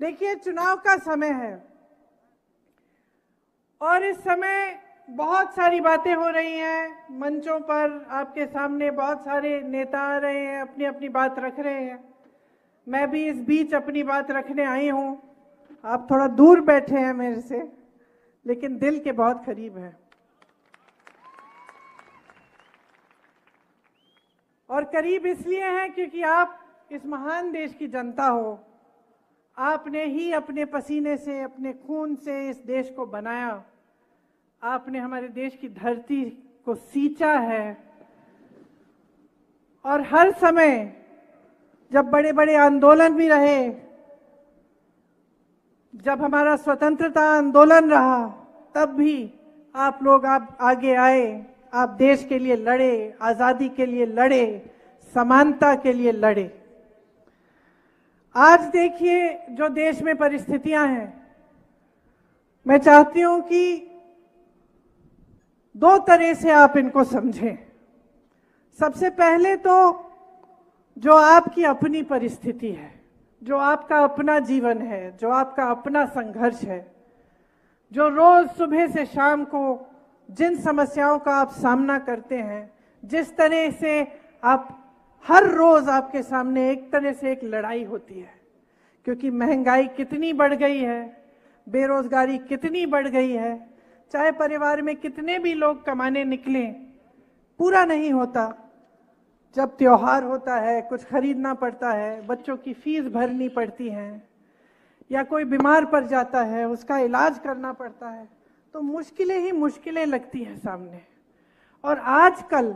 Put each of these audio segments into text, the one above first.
देखिए, चुनाव का समय है और इस समय बहुत सारी बातें हो रही हैं मंचों पर। आपके सामने बहुत सारे नेता आ रहे हैं, अपनी अपनी बात रख रहे हैं। मैं भी इस बीच अपनी बात रखने आई हूं। आप थोड़ा दूर बैठे हैं मेरे से, लेकिन दिल के बहुत करीब हैं। और करीब इसलिए हैं क्योंकि आप इस महान देश की जनता हो। आपने ही अपने पसीने से, अपने खून से इस देश को बनाया। आपने हमारे देश की धरती को सींचा है। और हर समय जब बड़े बड़े आंदोलन भी रहे, जब हमारा स्वतंत्रता आंदोलन रहा, तब भी आप लोग आगे आए। आप देश के लिए लड़े, आजादी के लिए लड़े, समानता के लिए लड़े। आज देखिए जो देश में परिस्थितियां हैं, मैं चाहती हूं कि दो तरह से आप इनको समझें। सबसे पहले तो जो आपकी अपनी परिस्थिति है, जो आपका अपना जीवन है, जो आपका अपना संघर्ष है, जो रोज सुबह से शाम को जिन समस्याओं का आप सामना करते हैं, जिस तरह से आप हर रोज आपके सामने एक तरह से एक लड़ाई होती है। क्योंकि महंगाई कितनी बढ़ गई है, बेरोजगारी कितनी बढ़ गई है, चाहे परिवार में कितने भी लोग कमाने निकलें, पूरा नहीं होता। जब त्योहार होता है, कुछ खरीदना पड़ता है, बच्चों की फीस भरनी पड़ती है, या कोई बीमार पड़ जाता है, उसका इलाज करना पड़ता है, तो मुश्किलें ही मुश्किलें लगती हैं सामने। और आजकल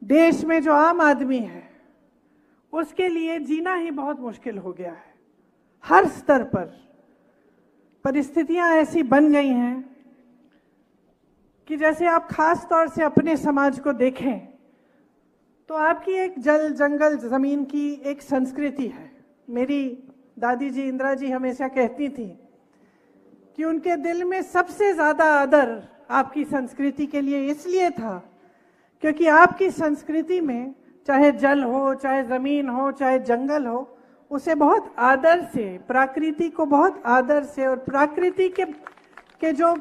देश में जो आम आदमी है, उसके लिए जीना ही बहुत मुश्किल हो गया है। हर स्तर पर परिस्थितियां ऐसी बन गई हैं कि जैसे आप खास तौर से अपने समाज को देखें तो आपकी एक जल जंगल जमीन की एक संस्कृति है। मेरी दादी जी इंदिरा जी हमेशा कहती थी कि उनके दिल में सबसे ज्यादा आदर आपकी संस्कृति के लिए इसलिए था क्योंकि आपकी संस्कृति में चाहे जल हो, चाहे जमीन हो, चाहे जंगल हो, उसे बहुत आदर से, प्रकृति को बहुत आदर से, और प्रकृति के जो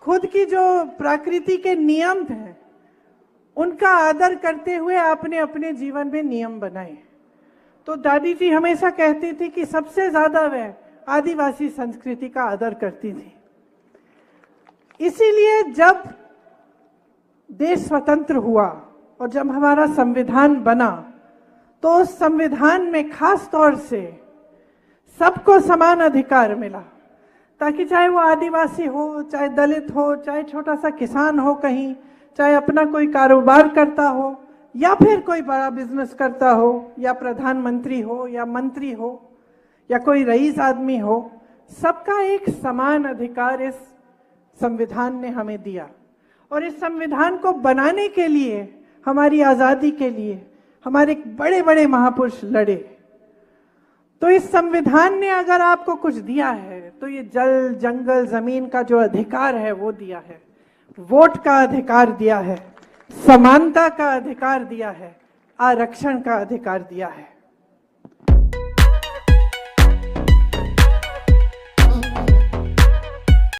खुद की जो प्रकृति के नियम हैं, उनका आदर करते हुए आपने अपने जीवन में नियम बनाए। तो दादी जी हमेशा कहती थी कि सबसे ज्यादा वह आदिवासी संस्कृति का आदर करती थी। इसीलिए जब देश स्वतंत्र हुआ और जब हमारा संविधान बना, तो उस संविधान में खास तौर से सबको समान अधिकार मिला, ताकि चाहे वो आदिवासी हो, चाहे दलित हो, चाहे छोटा सा किसान हो कहीं, चाहे अपना कोई कारोबार करता हो, या फिर कोई बड़ा बिजनेस करता हो, या प्रधानमंत्री हो, या मंत्री हो, या कोई रईस आदमी हो, सबका एक समान अधिकार इस संविधान ने हमें दिया। और इस संविधान को बनाने के लिए, हमारी आजादी के लिए हमारे बड़े बड़े महापुरुष लड़े। तो इस संविधान ने अगर आपको कुछ दिया है तो ये जल जंगल जमीन का जो अधिकार है वो दिया है, वोट का अधिकार दिया है, समानता का अधिकार दिया है, आरक्षण का अधिकार दिया है।